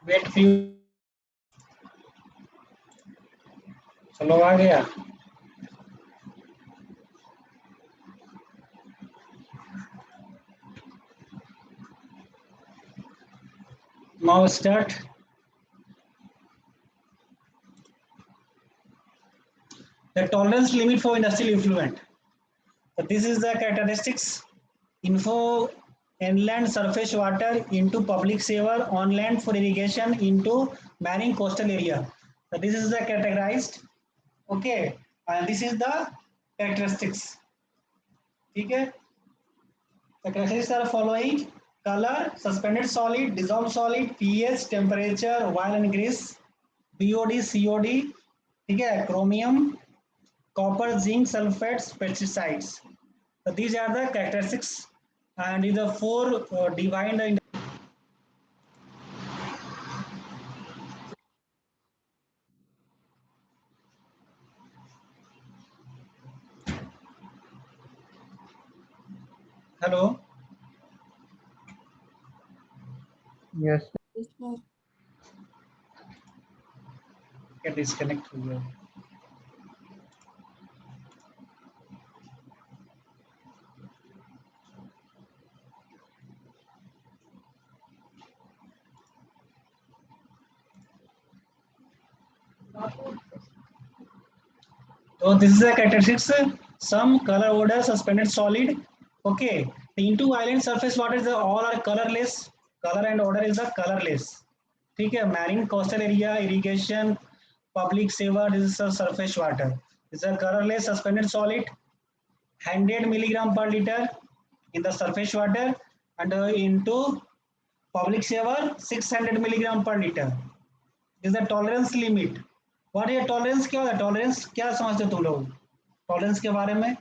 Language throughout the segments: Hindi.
Wait few. चलो आ गया। Now start. The tolerance limit for industrial effluent. So this is the characteristics. Info inland surface water into public sewer, on land for irrigation into marine coastal area. So this is the categorized. Okay, and this is the characteristics. Okay. The characteristics are following: color, suspended solid, dissolved solid, pH, temperature, oil and grease, BOD, COD, ठीक है, chromium, copper, zinc, sulfates, pesticides. So these are the characteristics, and these are four divide the. Hello. Yes. Get disconnect here. So this is the characteristics: some color, odor, suspended solid. Okay. Into island surface waters all are colorless. Color and odor is the colorless. ठीक है. Marine coastal area, irrigation, public sewer, this is a surface water. This is a colorless suspended solid, 100 milligram per liter in the surface water, and into public sewer 600 milligram per liter. This is the tolerance limit. What is tolerance? क्या होता है टॉलरेंस? क्या समझते हो तुम लोग टॉलरेंस के बारे में?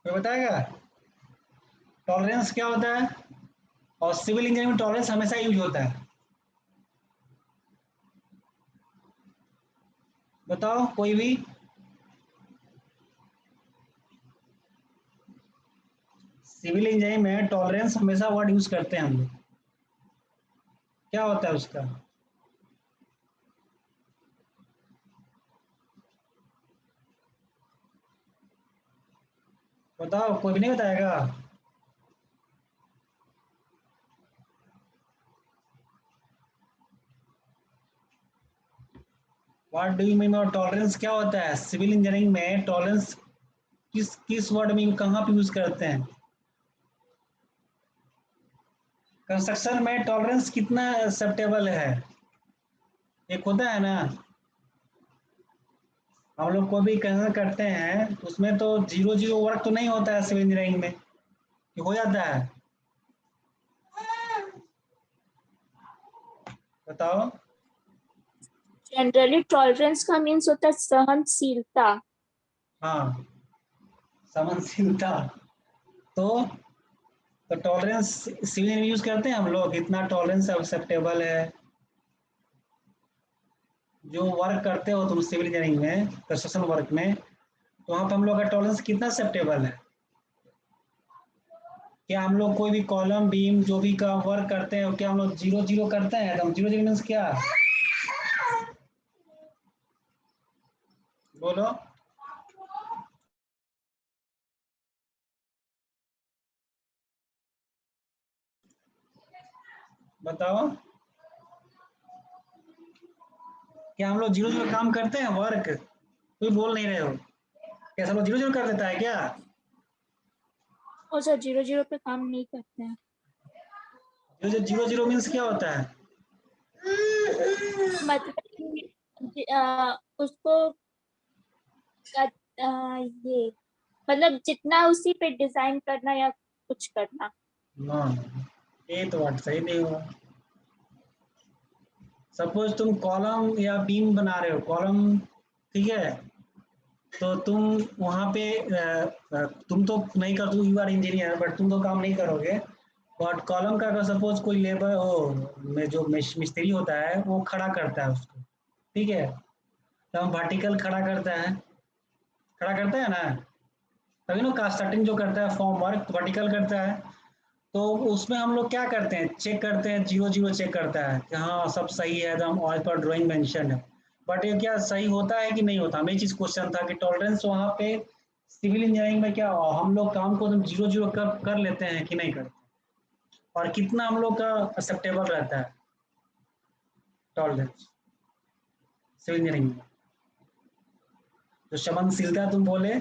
कोई बताएगा टॉलरेंस क्या होता है? और सिविल इंजीनियरिंग में टॉलरेंस हमेशा यूज होता है। बताओ कोई भी। सिविल इंजीनियरिंग में टॉलरेंस हमेशा वर्ड यूज करते हैं हम लोग। क्या होता है उसका? बताओ, कोई भी नहीं बताएगा? What do you mean by tolerance? क्या होता है सिविल इंजीनियरिंग में? टॉलरेंस किस किस वर्ड में कहाँ पे यूज करते हैं? कंस्ट्रक्शन में टॉलरेंस कितना एक्सेप्टेबल है? एक होता है ना, हम लोग को भी कंसिडर करते हैं, उसमें तो जीरो जीरो वर्क तो नहीं होता है सिविल इंजीनियरिंग में, कि हो जाता है? बताओ। जनरली टॉलरेंस का मीन्स होता है सहनशीलता। हाँ, सहनशीलता। तो टॉलरेंस सिविल में यूज करते हैं हम लोग, कितना टॉलरेंस एक्सेप्टेबल है। जो वर्क करते हो तुम सिविल इंजीनियरिंग में, कंस्ट्रक्शन वर्क में, तो वहाँ पर हम लोग का टॉलरेंस कितना एक्सेप्टेबल है? क्या हम लोग कोई भी कॉलम बीम जो भी का वर्क करते हैं, क्या हम लोग जीरो जीरो करते हैं? एकदम जीरो जीरो मीन्स क्या? बोलो। बताओ, क्या हम लोग जीरो जीरो काम करते हैं वर्क? कोई बोल नहीं रहे हो। क्या सब लोग जीरो जीरो कर देता है क्या? और सर जीरो जीरो पे काम नहीं करते हैं। जीरो जीरो जीरो मीन्स क्या होता है? मतलब उसको ये मतलब जितना उसी पे डिजाइन करना या कुछ करना। ना, ये तो बात सही नहीं हुआ। सपोज तुम कॉलम या बीम बना रहे हो, कॉलम, ठीक है, तो तुम वहाँ पे तुम तो नहीं कर, तू यू आर इंजीनियर, बट तुम तो काम नहीं करोगे। बट कॉलम का अगर सपोज कोई लेबर में जो मिस्त्री होता है वो खड़ा करता है उसको, ठीक है, तो हम वर्टिकल खड़ा करता है, खड़ा करता है ना, तभी ना कास्ट कटिंग जो करता है फॉर्म वर्क वर्टिकल करता है। तो उसमें हम लोग क्या करते हैं, चेक करते हैं, 0 0 चेक करता है कि हाँ सब सही है एकदम, और पर ड्राइंग मेंशन है। बट ये क्या सही होता है कि नहीं होता, हमें चीज़ क्वेश्चन था कि टॉलरेंस वहाँ पे सिविल इंजीनियरिंग में क्या हम लोग काम को एकदम 0 0 कर लेते हैं कि नहीं करते, और कितना हम लोग का एक्सेप्टेबल रहता है टॉलरेंस सिविल इंजीनियरिंग में। जो संवेदनशीलता तुम बोले,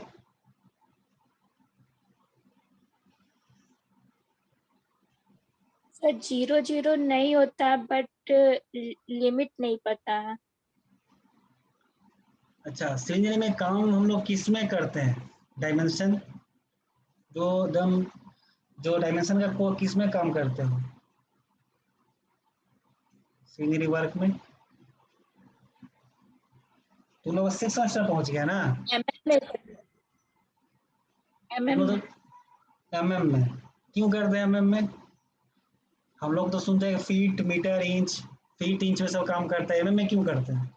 सर 0 0 नहीं होता, बट लिमिट नहीं पता है। अच्छा सिविल इंजीनियरिंग में काम हम लोग किस में करते हैं, डायमेंशन, जो एकदम जो डायमेंशन का को किस में काम करते हो सिविल इंजीनियरिंग वर्क में? तुम लोग 6 सेमेस्टर पहुंच गया ना? एमएम में, तुम एमएम लोग में। तो एमएम में क्यों करते हैं एमएम में? हम लोग तो सुनते हैं feet meter inch, feet inch में सब काम करता है, एमएम में क्यों करते हैं?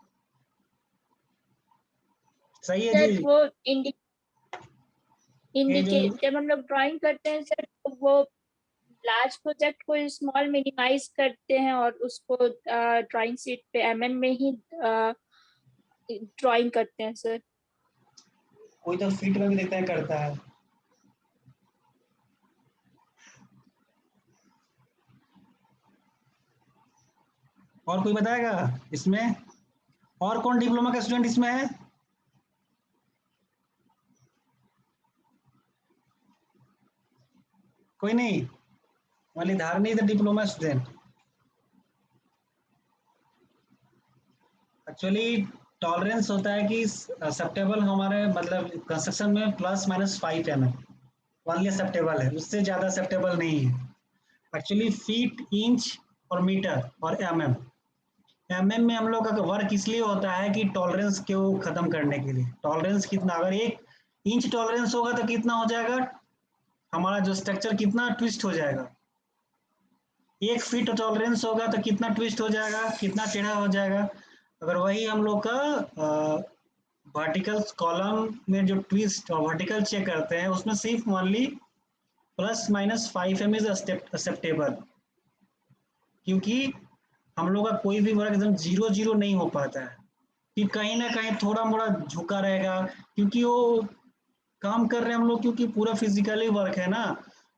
सही है सर जी। वो ये जो इंडिकेट, जब हम लोग ड्राइंग करते हैं सर, तो वो लार्ज प्रोजेक्ट को स्मॉल मिनिमाइज करते हैं और उसको ड्राइंग शीट पे एमएम में ही ड्राइंग करते हैं सर। कोई तो फीट में भी देखता है करता है। और कोई बताएगा इसमें? और कौन डिप्लोमा का स्टूडेंट इसमें है? कोई नहीं? वाली Dharni the diploma student. Actually tolerance होता है कि एक्सेप्टेबल हमारे मतलब कंस्ट्रक्शन में ±5 mm ओनली एक्सेप्टेबल है, उससे ज़्यादा एक्सेप्टेबल नहीं है। एक्चुअली फीट इंच और मीटर और एमएम में हम लोग का वर्क इसलिए होता है कि टॉलरेंस को खत्म करने के लिए। टॉलरेंस कितना, अगर 1 इंच टॉलरेंस होगा तो कितना हो जाएगा, हमारा जो स्ट्रक्चर कितना ट्विस्ट हो जाएगा। 1 फीट टॉलरेंस होगा तो कितना ट्विस्ट हो जाएगा, कितना टेढ़ा हो जाएगा। अगर वही हम लोग का वर्टिकल कॉलम में जो ट्विस्ट और वर्टिकल चेक करते हैं, उसमें सिर्फ ओनली ±5 mm इज एक्सेप्टेबल, क्योंकि हम लोग का कोई भी वर्क एकदम 0 0 नहीं हो पाता है, कि कहीं ना कहीं थोड़ा मोड़ा झुका रहेगा, क्योंकि वो काम कर रहे हैं हम लोग, क्योंकि पूरा फिजिकली वर्क है ना।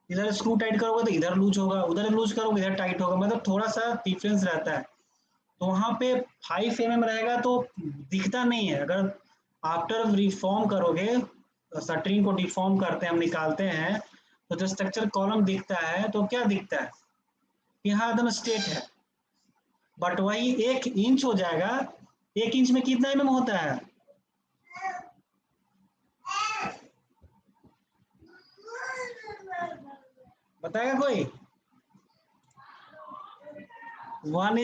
इधर स्क्रू टाइट करोगे तो इधर लूज होगा, उधर लूज करोगे इधर टाइट होगा, मतलब थोड़ा सा डिफरेंस रहता है। तो वहाँ पे 5 mm रहेगा तो दिखता नहीं है। अगर आफ्टर रिफॉर्म करोगे, शटरिंग को डिफॉर्म करते हैं हम, निकालते हैं, तो जो स्ट्रक्चर कॉलम दिखता है तो क्या दिखता है, यहाँ एकदम स्ट्रेट है। बट वही 1 इंच हो जाएगा, 1 इंच में कितना mm होता है? बताएगा कोई? 1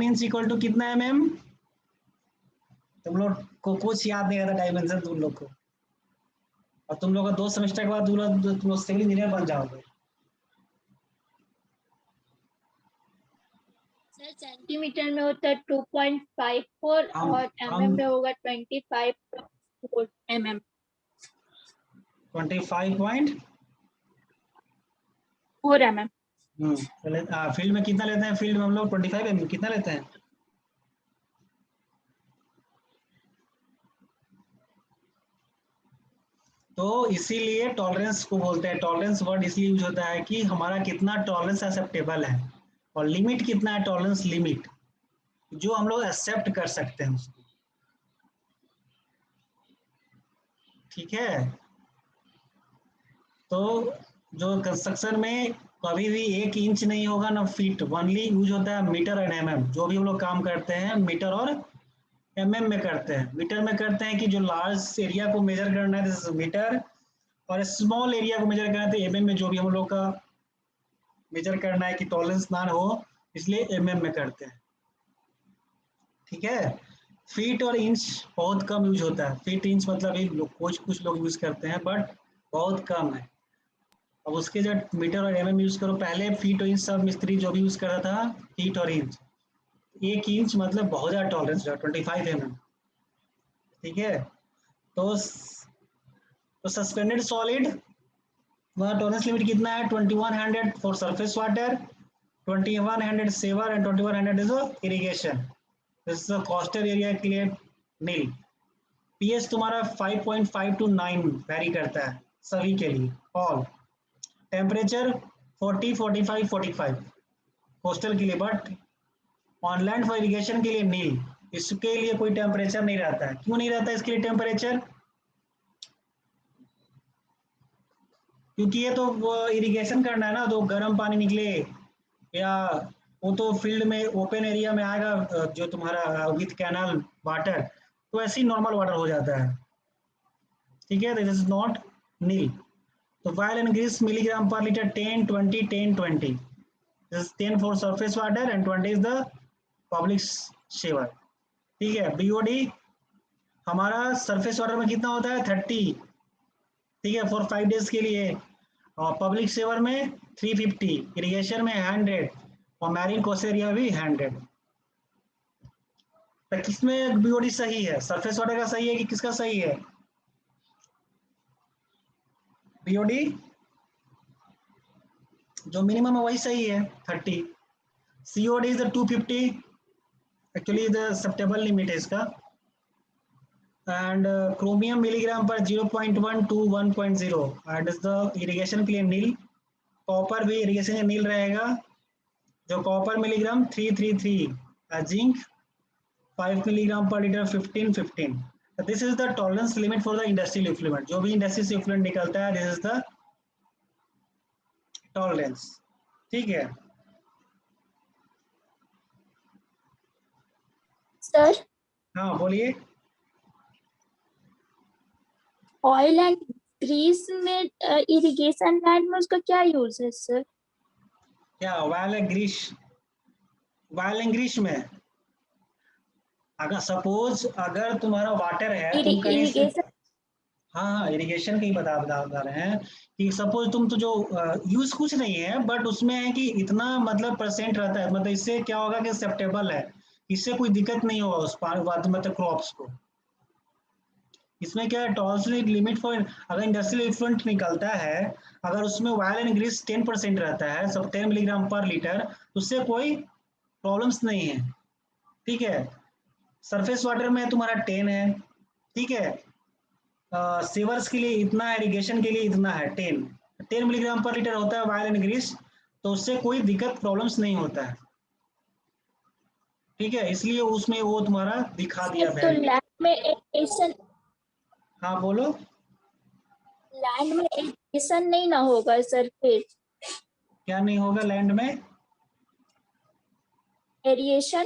इंच इक्वल टू कितना mm? तुम लोग को कुछ याद नहीं रहता डायमेंशन तुम लोग को, और तुम लोग का 2 सेमेस्टर के बाद तुम लोग सिविल इंजीनियर बन जाओगे। सर सेंटीमीटर में होता है 2.54 हम और हम एमएम में होगा 25.4 mm। 25 पॉइंट। 4 mm। फील्ड में कितना लेते हैं, फील्ड में हम लोग 25 mm कितना लेते हैं? तो इसीलिए टॉलरेंस को बोलते हैं, टॉलरेंस वर्ड इसलिए यूज होता है कि हमारा कितना टॉलरेंस एक्सेप्टेबल है, और लिमिट कितना है, टॉलरेंस लिमिट जो हम लोग एक्सेप्ट कर सकते हैं उसको। ठीक है, तो जो कंस्ट्रक्शन में कभी भी 1 इंच नहीं होगा ना फीट, ओनली यूज होता है मीटर एंड एमएम। जो भी हम लोग काम करते हैं मीटर और एमएम में करते हैं। मीटर में करते हैं कि जो लार्ज एरिया को मेजर करना है, दिस इज मीटर, और स्मॉल एरिया को मेजर करना है तो एमएम में जो भी हम लोग का मेजर करना है कि टॉलरेंस ना हो, इसलिए एमएम में करते हैं। ठीक है, फीट और इंच बहुत कम यूज होता है। फीट इंच मतलब ही कुछ लोग यूज करते हैं, बट बहुत कम है। अब उसके जो मीटर और एमएम यूज करो, पहले फीट और इंच सब मिस्त्री जो भी यूज कर रहा था, फीट और इंच। 1 इंच मतलब बहुत ज्यादा टॉलरेंस है, 25 mm। ठीक है, तो सस्पेंडेड सॉलिड वहाँ टॉलरेंस लिमिट कितना है 2100 for surface water, 2100 sewer and 2100 is irrigation. This is coastal area के लिए नील। पीएच तुम्हारा 5.5 to 9 वेरी करता है सभी के लिए ऑल। टेम्परेचर 40, 45, 45 कोस्टल के लिए, बट ऑनलैंड फॉर इरिगेशन के लिए नील, इसके लिए कोई टेम्परेचर नहीं रहता है। क्यों नहीं रहता इसके लिए टेम्परेचर? क्योंकि ये तो इरिगेशन करना है ना, तो गर्म पानी निकले या वो तो फील्ड में ओपन एरिया में आएगा जो तुम्हारा विथ कैनल वाटर, तो ऐसे ही नॉर्मल वाटर हो जाता है। ठीक है, दिस इज नॉट नील। तो oil and grease milligram per litre 10, 20, 10, 20। This is 10 for surface water and 20 is the public sewer. ठीक है, बीओडी हमारा सरफेस वाटर में कितना होता है 30, ठीक है, फॉर 5 डेज के लिए। और पब्लिक सेवर में 350, इरिगेशन में 100 और मैरीन कोस्टल एरिया भी 100। तो किसमें बीओडी सही है? सरफेस वाटर का सही है कि किसका सही है? बीओडी जो मिनिमम है वही सही है 30। COD is the 250, actually the acceptable limit है इसका। एंड क्रोमियम मिलीग्राम पर 0.1 to 1.0 and is the irrigation के लिए नील। कॉपर भी इरिगेशन का नील रहेगा, जो copper milligram 333, zinc 5 milligram per litre 15, 15। This is the tolerance limit for the industrial effluent. जो भी इंडस्ट्री से इफ्लुएंट निकलता है, दिस इज द टॉलरेंस। ठीक है सर, हाँ बोलिए। ऑयल एंड ग्रीस में इरिगेशन लैंड में उसका क्या यूज है सर? क्या वायल एंड ग्रीस में अगर सपोज अगर तुम्हारा वाटर है, तुम कहीं से, इरिगेशन हाँ हाँ इरिगेशन की बता बता बता रहे हैं कि सपोज तुम तो जो यूज कुछ नहीं है, बट उसमें है कि इतना मतलब परसेंट रहता है, मतलब इससे क्या होगा कि एक्सेप्टेबल है, इससे कोई दिक्कत नहीं होगा उस मतलब क्रॉप्स को। इसमें क्या है, टॉलरेंस लिमिट फॉर, अगर इंडस्ट्रियल इफ्लुएंट निकलता है, अगर उसमें वायल एंड ग्रीस 10% रहता है, सब 10 मिलीग्राम पर लीटर, उससे कोई प्रॉब्लम्स नहीं है। ठीक है, सरफेस वाटर में तुम्हारा 10 है, ठीक है, सीवर्स के लिए इतना है, इरिगेशन के लिए इतना है 10 मिलीग्राम पर लीटर होता है वायल एंड ग्रीस, तो उससे कोई दिक्कत प्रॉब्लम्स नहीं होता है। ठीक है, इसलिए उसमें वो तुम्हारा दिखा दिया तो वैल्यू। हाँ बोलो। लैंड में इरिगेशन नहीं ना होगा सर फिर? क्या नहीं होगा लैंड में? एरिएशन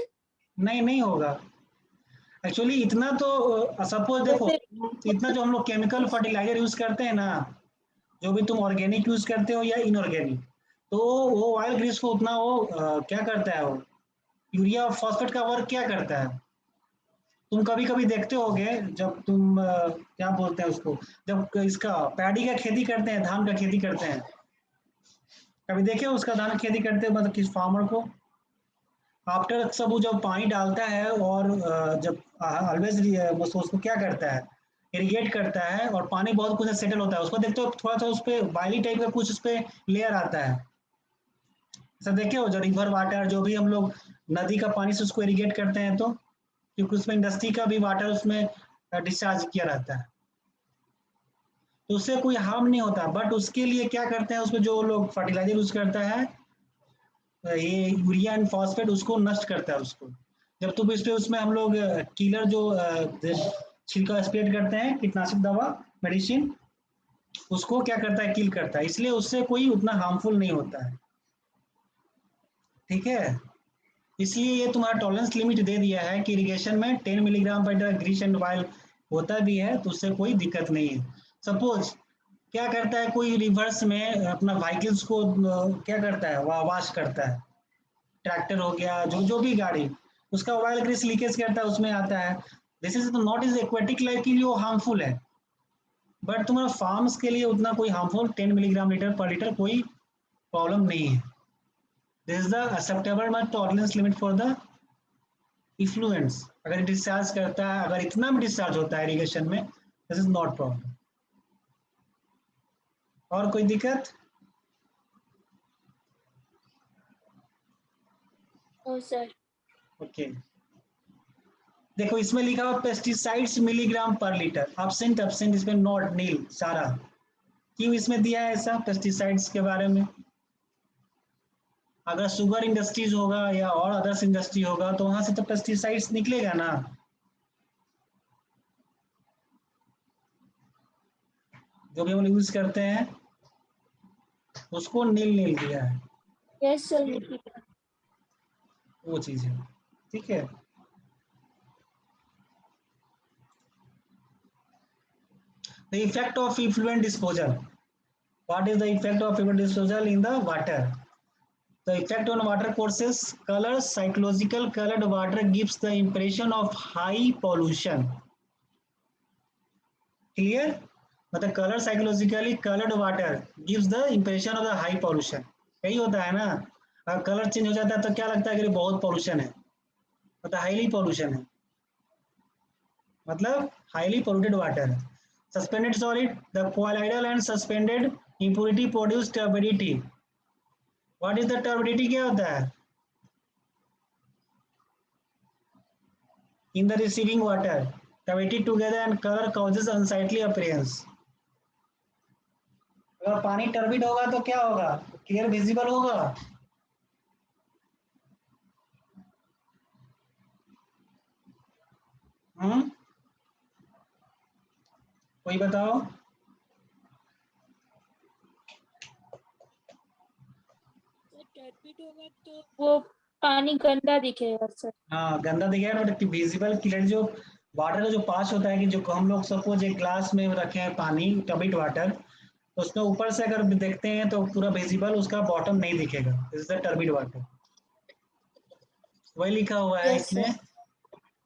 नहीं नहीं होगा एक्चुअली इतना तो, सपोज तो देखो, फिर इतना जो हम लोग केमिकल फर्टिलाइजर यूज करते हैं ना, जो भी तुम ऑर्गेनिक यूज करते हो या इनऑर्गेनिक, तो वो ऑयल ग्रीस को उतना वो क्या करता है, वो यूरिया और फॉस्फेट का वर्क क्या करता है? तुम कभी कभी देखते होगे जब तुम क्या बोलते हैं उसको, जब इसका पैडी का खेती करते हैं, धान का खेती करते हैं, कभी देखे हो उसका धान खेती करते हैं, मतलब किस फार्मर को? आफ्टर सब वो जब पानी डालता है और जब ऑलवेज उसको क्या करता है, इरिगेट करता है, और पानी बहुत कुछ सेटल होता है, उसको देखते हो थोड़ा सा उस पर वायली टाइप का कुछ उस पर लेयर आता है, ऐसा देखे हो? जो रिवर वाटर जो भी हम लोग नदी का पानी से उसको इरिगेट करते हैं, तो क्योंकि उसमें इंडस्ट्री का भी वाटर उसमें डिस्चार्ज किया रहता है, तो उससे कोई हार्म नहीं होता। बट उसके लिए क्या करते हैं, उसमें जो लोग फर्टिलाइजर यूज करता है, ये यूरिया एंड फॉस्फेट उसको नष्ट करता है उसको। जब तुम इस पे उसमें हम लोग किलर जो छिड़का स्प्रे करते हैं, कीटनाशक दवा मेडिसिन, उसको क्या करता है, किल करता है, इसलिए उससे कोई उतना हार्मफुल नहीं होता है। ठीक है, इसलिए ये तुम्हारा टॉलरेंस लिमिट दे दिया है कि इरिगेशन में 10 milligram per litre Greece and while होता भी है, तो उससे कोई दिक्कत नहीं है। सपोज क्या करता है, कोई रिवर्स में अपना व्हीकल्स को क्या करता है, वॉश करता है, ट्रैक्टर हो गया, जो जो भी गाड़ी, उसका ऑयल ग्रीस लीकेज करता है, उसमें आता है। This is not is aquatic life के लिए वो हार्मफुल है, बट तुम्हारा फार्म्स के लिए उतना कोई हार्मफुल 10 मिलीग्राम लीटर पर लीटर कोई प्रॉब्लम नहीं है। This is the acceptable much tolerance limit for the effluence. अगर डिस्चार्ज करता है, अगर इतना भी डिस्चार्ज होता है इरिगेशन में, दिस इज नॉट प्रॉब्लम। और कोई दिक्कत? No sir. ओके, देखो इसमें लिखा हुआ pesticides milligram per litre, absent absent, इसमें नॉट नील सारा। क्यों इसमें दिया है ऐसा पेस्टिसाइड्स के बारे में? अगर शुगर इंडस्ट्रीज होगा या और अदर्स इंडस्ट्री होगा तो वहां से तो पेस्टिसाइड्स निकलेगा ना, जो भी हम यूज करते हैं उसको नील नील दिया है, यस सर। वो चीज है। ठीक है, the effect of effluent disposal, what is the effect of effluent disposal in the water? The effect on water courses, color, psychological, colored water gives the impression of high pollution. Clear? मतलब colour psychologically coloured water gives the impression of the high pollution, यही होता है ना। अगर कलर चेंज हो जाता है तो क्या लगता है कि बहुत पॉल्यूशन है, मतलब हाईली पॉल्यूशन है, मतलब highly polluted water. Suspended solid, the colloidal and suspended impurity produce turbidity. What is the turbidity? क्या होता है? In the receiving water, turbidity together and color causes unsightly appearance. अगर पानी टर्बिड होगा तो क्या होगा? क्लियर विजिबल होगा। कोई बताओ। टर्बिड होगा तो वो पानी गंदा दिखेगा सर। हाँ, गंदा दिखेगा, नॉट विजिबल क्लियर। जो वाटर का जो पास होता है कि जो हम लोग सपोज एक ग्लास में रखे हैं पानी टर्बिड वाटर, तो उसमें ऊपर से अगर देखते हैं तो पूरा विजिबल उसका बॉटम नहीं दिखेगा, this is the turbid water. वही लिखा हुआ है यस इसमें, sir.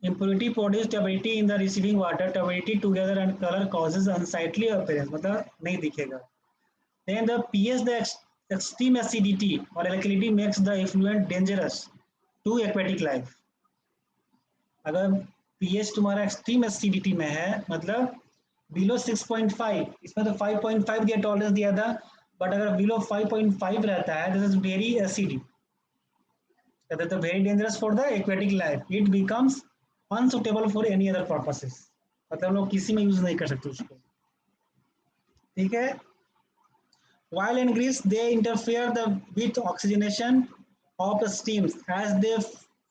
impurity produce turbidity in the receiving water, turbidity together and color causes unsightly appearance, मतलब नहीं दिखेगा। then the pH, the extreme acidity or alkalinity makes the effluent dangerous to aquatic life। अगर pH तुम्हारा एक्सट्रीम एसिडिटी में है, मतलब बिलो 6.5, इसमें तो 5.5 दिया टॉलरेंस दिया था, बट अगर बिलो 5.5 रहता है, this is very acidic, that is very dangerous for the aquatic life, it becomes unsuitable for any other purposes, मतलब लोग किसी में यूज नहीं कर सकते उसको। ठीक है, while in grease they interfere with oxygenation of steams as they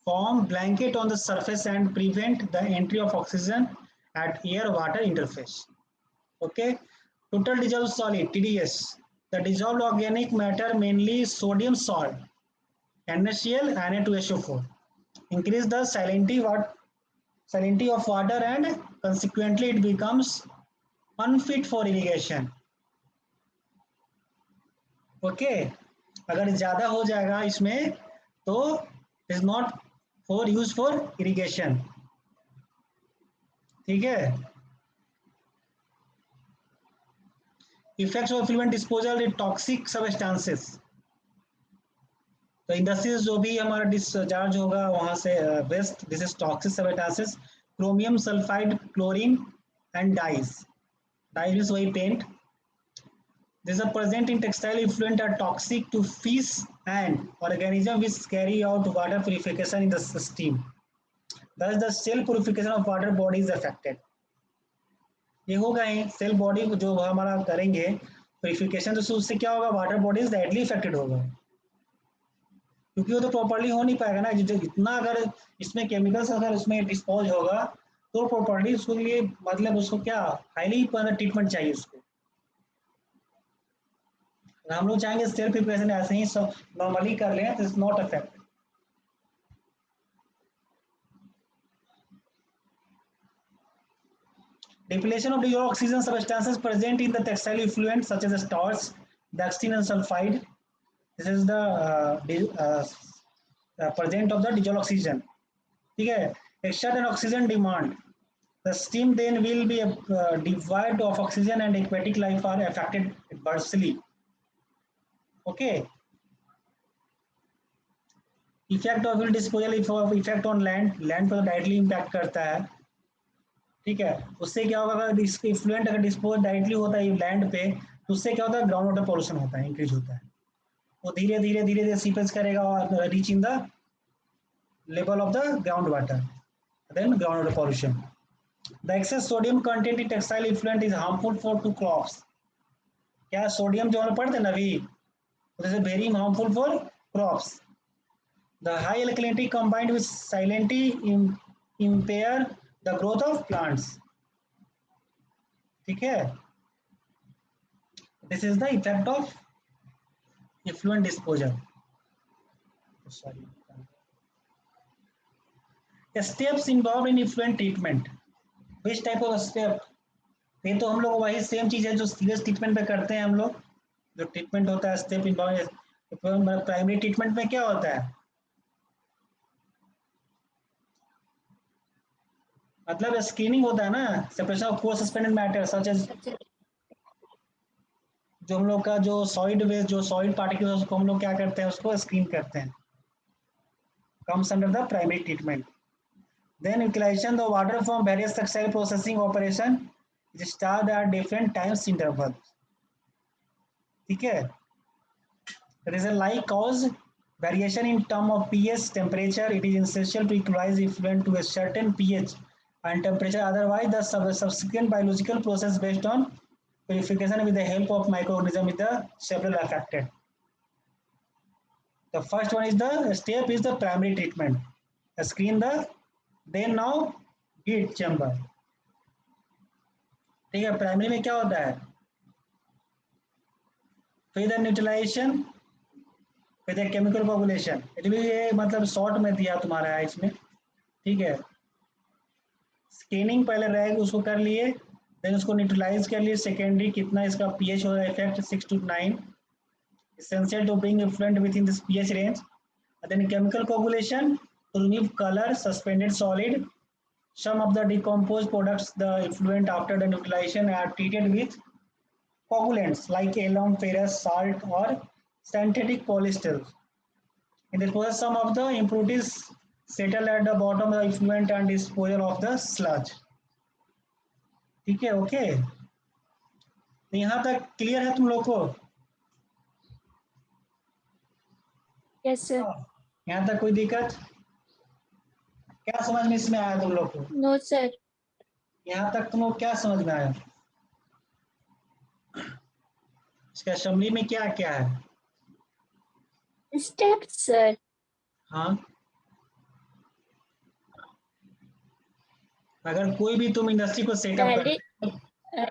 form blanket on the surface and prevent the entry of oxygen at air water interface. Okay, total dissolved solid TDS, the dissolved organic matter mainly sodium salt NaCl Na2SO4 increase the salinity of water and consequently it becomes unfit for irrigation. Okay, अगर ज्यादा हो जाएगा इसमें तो is not for use for irrigation. ठीक है, effects of effluent disposal toxic substances, तो इंडस्ट्रीज जो भी हमारा डिस्चार्ज होगा वहां से waste, this is toxic substances, chromium sulphide, chlorine and dyes, dyes means वही paint. These are present in textile effluent are toxic to fish and organisms which carry out water purification in the steam. Thus, the cell purification of water body is affected. ये होगा ही सेल बॉडी जो हमारा करेंगे प्यूरिफिकेशन, तो उससे क्या होगा? वाटर बॉडीज डायरेक्टली इफेक्टेड होगा, क्योंकि वो तो प्रॉपर्ली हो नहीं पाएगा ना। जितना अगर इसमें केमिकल्स अगर उसमें डिस्पोज होगा तो प्रॉपर्ली उसके लिए, मतलब उसको क्या हाईली ट्रीटमेंट चाहिए उसको। हम लोग चाहेंगे सेल्फ प्रिपरेशन ऐसे ही नॉर्मली कर लें, तो it's not affect. Depletion of the oxygen substances present in the textile effluent such as starch, dioxin and sulfide. This is the present of the dissolved oxygen. ठीक है, extra than oxygen demand. The steam then will be deprived of oxygen and aquatic life are affected adversely. Okay. Effect of disposal, effect on land, land पर डायरेक्टली इम्पैक्ट करता है। ठीक है, उससे क्या होगा? अगर इफ्लुएंट अगर डिस्पोज डायरेक्टली होता है लैंड पे तो उससे क्या होता है, ग्राउंड वाटर पॉल्यूशन होता है, इंक्रीज होता है, वो धीरे धीरे धीरे धीरे सीपेज करेगा और reach in the level of the ground water, then ground water pollution. The excess sodium content in textile effluent is harmful for to crops. क्या सोडियम जो हम पढ़ते हैं ना अभी, this is very harmful for crops. The high alkalinity combined with silently impair the growth of plants. ठीक है, this is the effect of effluent disposal. Sorry. Steps involved in effluent treatment. Which type of step? ये तो हम लोग वही सेम चीज है जो सीरियस ट्रीटमेंट में करते हैं हम लोग, जो ट्रीटमेंट होता है स्टेप इन्वॉल्व। प्राइमरी ट्रीटमेंट में क्या होता है, मतलब स्क्रीनिंग होता है ना, separation of coarse suspended matter such as, जो हम लोग का जो सॉलिड वेस्ट, जो सॉलिड पार्टिकल है उसको हम लोग क्या करते हैं, उसको स्क्रीन करते हैं, comes under the primary treatment. Then utilization the water from various textile processing operation start at different times interval. ठीक है, there is a like cause variation in term of pH temperature. It is essential to equalize effluent to a certain pH and temperature, otherwise the subsequent biological process based on purification with the help of microorganism is the several affected. The first one is the step is the primary treatment, screen the, then now heat chamber। ठीक है, प्राइमरी में क्या होता है, फिर the neutralization with a chemical coagulation. ये मतलब शॉर्ट में दिया तुम्हारा है इसमें, ठीक है। स्कैनिंग पहले रहेगी, उसको कर लिए, देन उसको न्यूट्रलाइज कर लिए, सेकेंडरी कितना इसका पीएच हो रहा है, effect 6 to 9, essential to bring effluent within this pH range, and then chemical coagulation to remove color, suspended solid. Some of the decomposed products, the effluent after the neutralization are treated with coagulants like alum, ferrous, salt or synthetic polyester. In this process, some of the impurities settle at the bottom of the effluent and disposal of the sludge. ठीक है, ओके, तो यहाँ तक क्लियर है तुम लोग को? Yes sir. यहाँ तक कोई दिक्कत? क्या समझ में इसमें आया तुम लोग को? No sir. यहाँ तक तुम लोग क्या समझ में आया? इसका असेंबली में क्या क्या है? Steps sir. हाँ, अगर कोई भी तुम इंडस्ट्री को सेटअप पहले करते,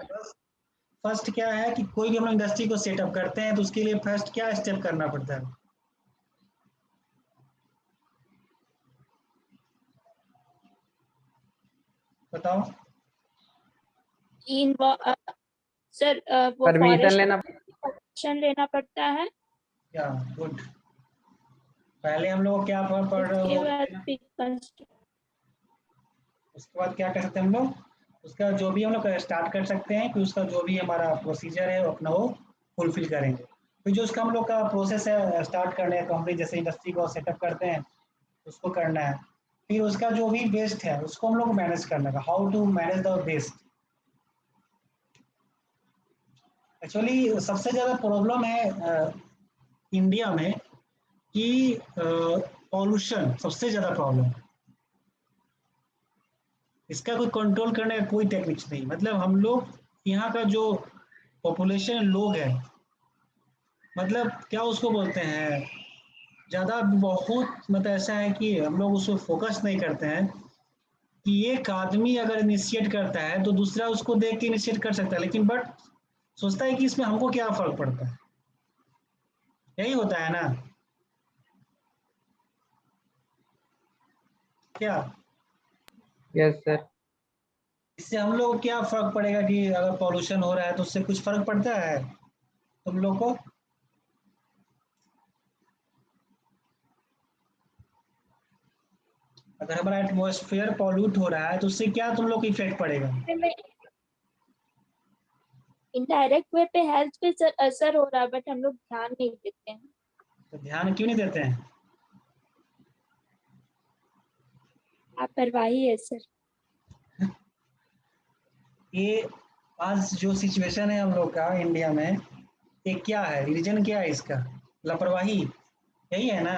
फर्स्ट क्या है कि कोई भी हम इंडस्ट्री को सेटअप करते हैं तो उसके लिए फर्स्ट क्या स्टेप करना पड़ता है, बताओ? सर वो परमिशन लेना, परमिशन लेना पड़ता है। क्या गुड, पहले हम लोग क्या पढ़ रहे उसके हो, बाद उसके बाद क्या कर सकते हैं हम लोग, उसका जो भी हम लोग स्टार्ट कर सकते हैं कि उसका जो भी हमारा प्रोसीजर है अपना वो फुलफिल करेंगे। फिर जो उसका हम लोग का प्रोसेस है स्टार्ट करने का, कंपनी जैसे इंडस्ट्री को सेटअप करते हैं उसको करना है, फिर उसका जो भी वेस्ट है उसको हम लोग मैनेज करने का, how to manage the waste. Actually सबसे ज़्यादा प्रॉब्लम है इंडिया में कि पॉल्यूशन सबसे ज़्यादा प्रॉब्लम है, इसका कोई कंट्रोल करने का कोई टेक्निक्स नहीं। मतलब हम लोग यहाँ का जो पॉपुलेशन लोग है, मतलब क्या उसको बोलते हैं, ज़्यादा बहुत मतलब ऐसा है कि हम लोग उसको फोकस नहीं करते हैं कि एक आदमी अगर इनिशिएट करता है तो दूसरा उसको देख के इनिशिएट कर सकता है, लेकिन बट सोचता है कि इसमें हमको क्या फर्क पड़ता है, यही होता है ना क्या? Yes sir. इससे हम लोग को क्या फर्क पड़ेगा कि अगर पॉल्यूशन हो रहा है तो उससे कुछ फर्क पड़ता है तुम लोग को? अगर हमारा एटमॉस्फेयर पॉल्यूट हो रहा है तो उससे क्या तुम लोग को इफेक्ट पड़ेगा? इनडायरेक्ट वे पे हेल्थ पे सर असर हो रहा है, बट हम लोग ध्यान नहीं देते हैं। तो ध्यान क्यों नहीं देते हैं? लापरवाही है सर। ये आज जो सिचुएशन है हम लोग का इंडिया में, ये क्या है, रीजन क्या है इसका? लापरवाही, यही है ना?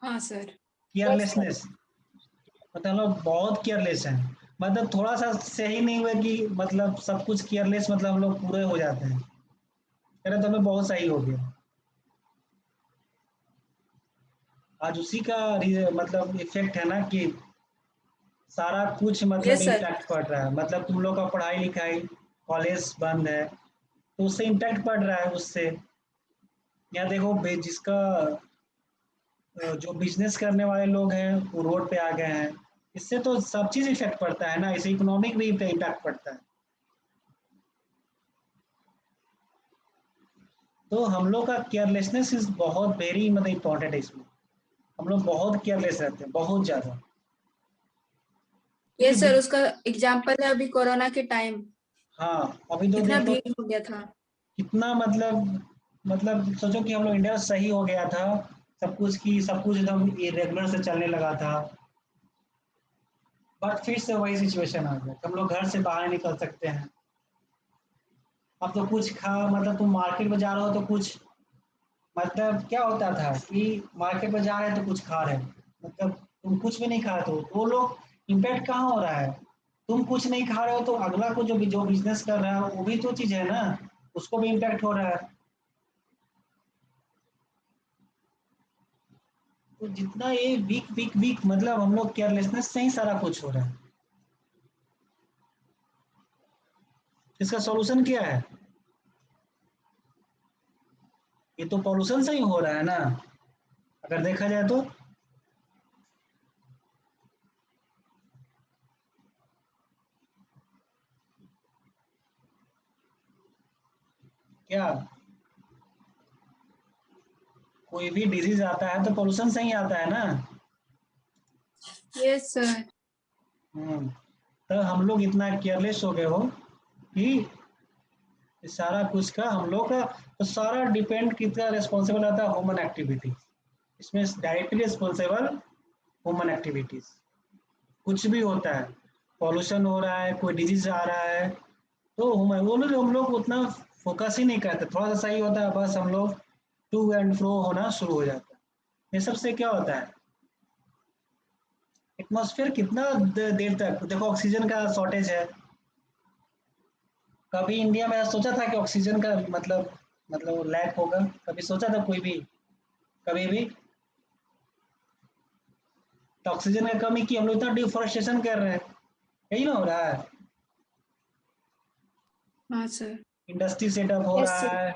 हाँ सर। केयरलेसनेस, मतलब हम लोग बहुत केयरलेस हैं। मतलब थोड़ा सा सही नहीं हुआ कि मतलब सब कुछ केयरलेस, मतलब हम लोग पूरे हो जाते हैं, अरे तो हमें बहुत सही हो गया। आज उसी का मतलब इफेक्ट है ना कि सारा कुछ मतलब यस सर। इम्पैक्ट पड़ रहा है। मतलब तुम लोग का पढ़ाई लिखाई, कॉलेज बंद है तो उससे इम्पैक्ट पड़ रहा है उससे। यहाँ देखो जिसका जो बिजनेस करने वाले लोग हैं वो रोड पे आ गए हैं, इससे तो सब चीज इफेक्ट पड़ता है ना, इससे इकोनॉमिक भी इम्पैक्ट पड़ता है। तो हम लोग का केयरलेसनेस इज बहुत वेरी मतलब इम्पोर्टेंट है इसमें। हम लोग बहुत केयरलेस रहते हैं, बहुत ज्यादा। यस सर, क्योंकि उसका एग्जाम्पल है अभी कोरोना के टाइम हाँ, अभी तो कितना देखो भीड़ हो गया था। कितना मतलब सोचो कि हम लोग इंडिया सही हो गया था, सब कुछ एकदम रेगुलर से चलने लगा था, बट फिर से वही सिचुएशन आ गया, हम लोग घर से बाहर नहीं निकल सकते हैं। अब तो कुछ खा मतलब तुम मार्केट में जा रहे हो तो कुछ मतलब क्या होता था कि मार्केट में जा रहे हैं तो कुछ खा रहे हैं, मतलब तुम कुछ भी नहीं खा रहे तो वो लोग इम्पैक्ट कहाँ हो रहा है? तुम कुछ नहीं खा रहे हो तो अगला को जो बिजनेस कर रहा है वो भी तो चीज है ना, उसको भी इम्पैक्ट हो रहा है। तो जितना ये वीक वीक वीक मतलब हम लोग केयरलेसनेस से ही सारा कुछ हो रहा है। इसका सॉल्यूशन क्या है? ये तो पॉल्यूशन से ही हो रहा है ना, अगर देखा जाए तो। क्या कोई भी डिजीज आता है तो पॉल्यूशन से ही आता है ना। Yes sir. तो हम लोग इतना केयरलेस हो गए हो कि सारा कुछ का हम लोग का तो सारा डिपेंड कितना रिस्पॉन्सिबल आता है ह्यूमन एक्टिविटी, इसमें डायरेक्टली रिस्पॉन्सिबल ह्यूमन एक्टिविटीज। कुछ भी होता है, पॉल्यूशन हो रहा है, कोई डिजीज आ रहा है, तो हम लोग उतना फोकस ही नहीं करते, थोड़ा सा सही होता है बस हम लोग टू एंड फ्रो होना शुरू हो जाता है। ये सबसे क्या होता है, एटमॉस्फेयर कितना देर तक देखो ऑक्सीजन का शॉर्टेज है। कभी इंडिया में सोचा था कि ऑक्सीजन का मतलब लैक होगा? कभी सोचा था कोई भी, कभी भी? तो ऑक्सीजन की कमी की हम लोग इतना डिफोरेस्टेशन कर रहे हैं, यही ना हो रहा है। हाँ सर। इंडस्ट्री सेटअप हो यस रहा सर। है,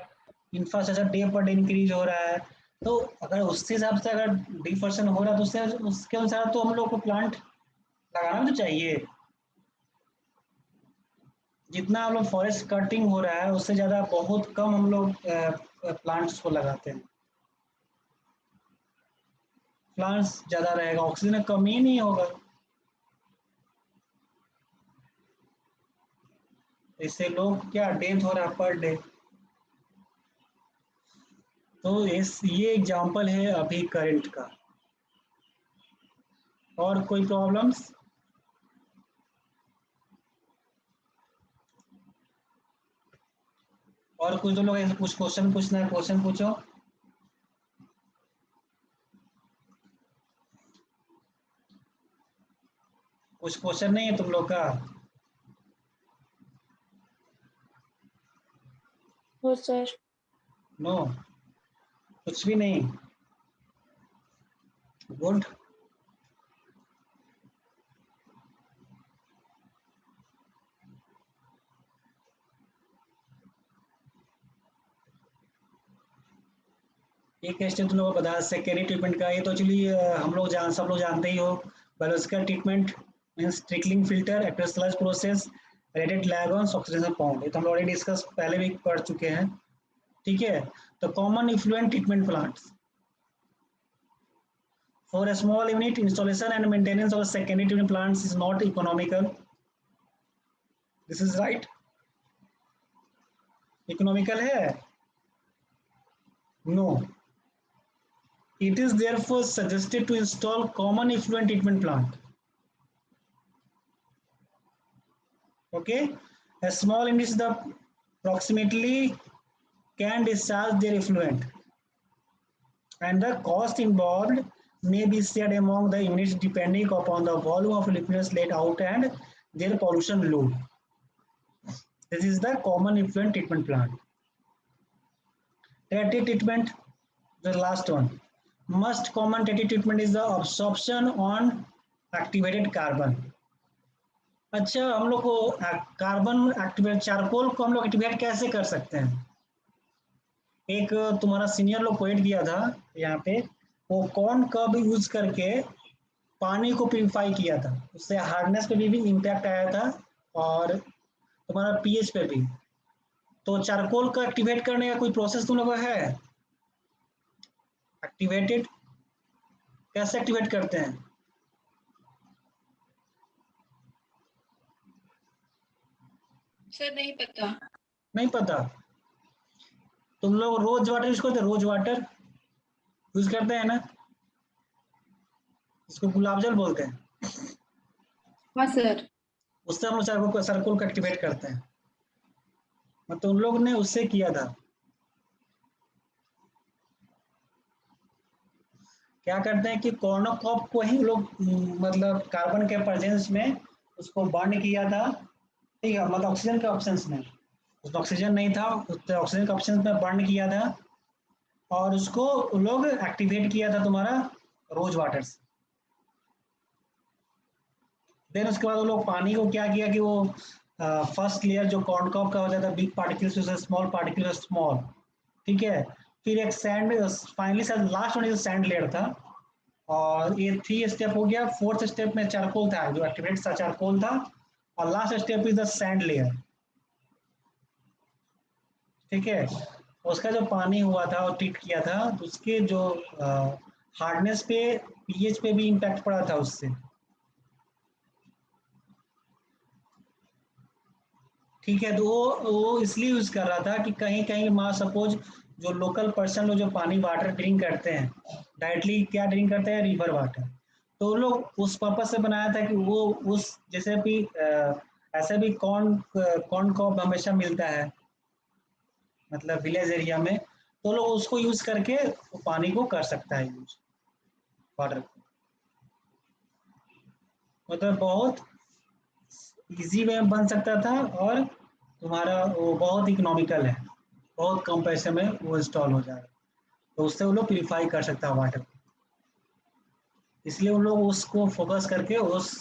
infrastructure day per day increase हो रहा है। तो अगर उसके हिसाब से अगर डिफोरेस्टेशन हो रहा है तो उससे उसके अनुसार तो हम लोग को प्लांट लगाना भी तो चाहिए। जितना हम लोग फॉरेस्ट कटिंग हो रहा है उससे ज़्यादा बहुत कम हम लोग प्लांट्स को लगाते हैं। प्लांट्स ज़्यादा रहेगा, ऑक्सीजन की कमी ही नहीं होगा। इससे लोग क्या डेथ हो रहा है पर डे। तो ये एग्जांपल है अभी करंट का। और कोई प्रॉब्लम्स? और कुछ तो लोग ऐसे कुछ क्वेश्चन पूछना है, क्वेश्चन पूछो। कुछ क्वेश्चन नहीं है तुम लोग का? हो सर। नो, कुछ भी नहीं? गुड। एक स्टेप तुम लोग को बता सेकेंडरी ट्रीटमेंट का, ये तो एक्चुअली हम लोग सब लोग जानते ही हो। Biological treatment means trickling filter एक्ट्रेसलाइज process aerated lagoons oxygen pond, ये तो हम लोग ऑलरेडी डिस्कस पहले भी कर चुके हैं। ठीक है, तो common effluent treatment plants for a small unit installation and maintenance of a secondary treatment plants is not economical. This is right. Economical है? No. It is therefore suggested to install common effluent treatment plant. Okay, a small unit the approximately can discharge their effluent, and the cost involved may be shared among the units depending upon the volume of effluent let out and their pollution load. This is the common effluent treatment plant. Treated treatment, the last one. Most common treated treatment is the absorption on activated carbon. अच्छा, हम लोग को कार्बन एक्टिवेट चारकोल को हम लोग एक्टिवेट कैसे कर सकते हैं? एक तुम्हारा सीनियर लोग पॉइंट दिया था यहाँ पे, वो कॉर्न कब यूज करके पानी को प्यूरिफाई किया था, उससे हार्डनेस पे भी इम्पैक्ट आया था और तुम्हारा पीएच पे भी। तो चारकोल को एक्टिवेट करने का कोई प्रोसेस तुम लोग का है? एक्टिवेटेड कैसे एक्टिवेट करते हैं? सर नहीं पता। नहीं पता? तुम लोग रोज वाटर यूज करते हैं? रोज वाटर यूज करते हैं ना, इसको गुलाब जल बोलते हैं। हाँ सर। उससे हम लोग चारकोल को एक्टिवेट करते हैं। मतलब उन लोग ने उससे किया था। क्या करते हैं कि कॉर्नोकॉप को ही लोग मतलब कार्बन के प्रेजेंस में उसको बर्न किया था, ठीक है, मतलब ऑक्सीजन के ऑप्शंस में, उसमें ऑक्सीजन नहीं था, उसने ऑक्सीजन के ऑप्शन में बर्न किया था और उसको लोग एक्टिवेट किया था तुम्हारा रोज वाटर से। देन उसके बाद वो लोग पानी को क्या किया कि वो फर्स्ट लेयर जो कॉर्नकॉप का होता था, बिग पार्टिकल्स से स्मॉल पार्टिकल्स स्मॉल, ठीक है, फिर एक sand, finally sir last one sand layer था, और ये 3 स्टेप हो गया। 4th स्टेप में चारकोल था, जो एक्टिवेट सा चारकोल था, और last step is the sand layer, ठीक है। उसका जो पानी हुआ था और ट्रीट किया था, तो उसके जो हार्डनेस पे, पीएच पे भी इम्पैक्ट पड़ा था उससे, ठीक है। तो वो इसलिए यूज कर रहा था कि कहीं कहीं मान सपोज जो लोकल पर्सन लोग जो पानी वाटर ड्रिंक करते हैं, डायरेक्टली क्या ड्रिंक करते हैं, रिवर वाटर, तो लोग उस पर्पज से बनाया था कि वो उस जैसे भी ऐसे भी कॉर्न कॉप हमेशा मिलता है मतलब विलेज एरिया में, तो लोग उसको यूज करके वो पानी को कर सकता है यूज, वाटर को। मतलब बहुत इजी वे में बन सकता था, और तुम्हारा वो बहुत इकोनॉमिकल है, बहुत कम पैसे में वो इंस्टॉल हो जाएगा, तो उससे वो लोग प्यूरिफाई कर सकता है वाटर को। इसलिए उन लोग उसको फोकस करके उस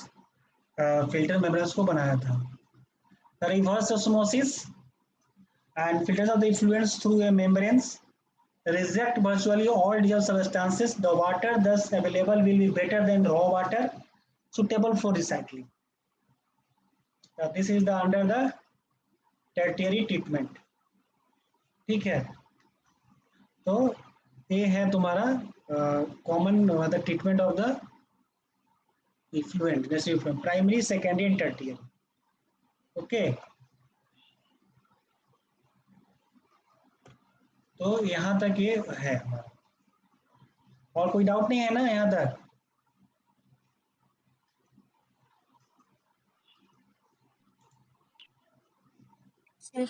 फिल्टर मेम्ब्रेन्स को बनाया था। The reverse osmosis and filters of the effluents through a membranes reject virtually all dissolved substances. The water thus available will be better than raw water suitable for recycling. This is the under the tertiary treatment, ठीक है। तो ये है तुम्हारा कॉमन मतलब ट्रीटमेंट ऑफ द इफ्लुएंट, जैसे primary, secondary and tertiary. Okay, तो यहाँ तक ये है हमारा, और कोई डाउट नहीं है ना यहाँ तक? सर